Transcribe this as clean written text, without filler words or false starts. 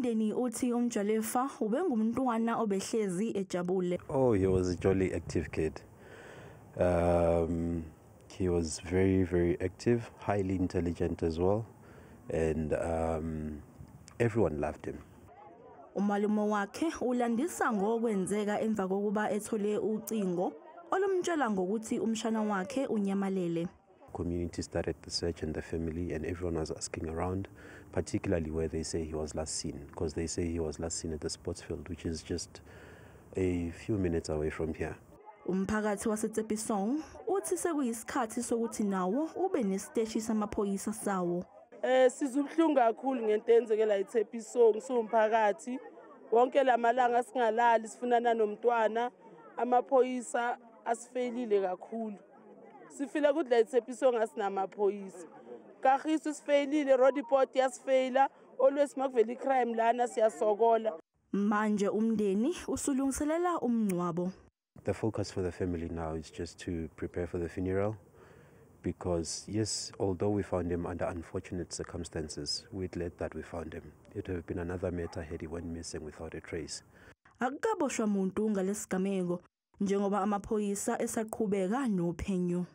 umndeni uthi uMjalefa ubengumntwana obehlezi ejabule. Oh, he was a jolly active kid. He was very, very active, highly intelligent as well, and everyone loved him. Umalume wakhe ulandisa ngokwenzeka emva kokuba ethole ucingo olumtshela ngokuthi umshana wakhe unyamalele. Community started the search and the family, and everyone was asking around, particularly where they say he was last seen, because they say he was last seen at the sports field, which is just a few minutes away from here. Umphakathi waseTsepisong uthi sekuyisikhathi sokuthi nawo ube nesiteshi samaphoyisa sawo. Sizubhlungu kakhulu ngento enzekela eTsepisong somphakathi wonke lamalanga singalali sifunana nomntwana amaphoyisa asifelile kakhulu. Sifila ukuthi la eTsepisong asinamaphoyisa. Kagiso sifelile road report yasifela always makuvela icrime lana siyasokola. Manje umndeni usulungiselela umncwabo. The focus for the family now is just to prepare for the funeral, because yes, although we found him under unfortunate circumstances, we're glad that we found him. It would have been another matter had he went missing without a trace. Akukaboshwa muntu ngalesigameko njengoba amaphoyisa esaqhubeka nophenyo.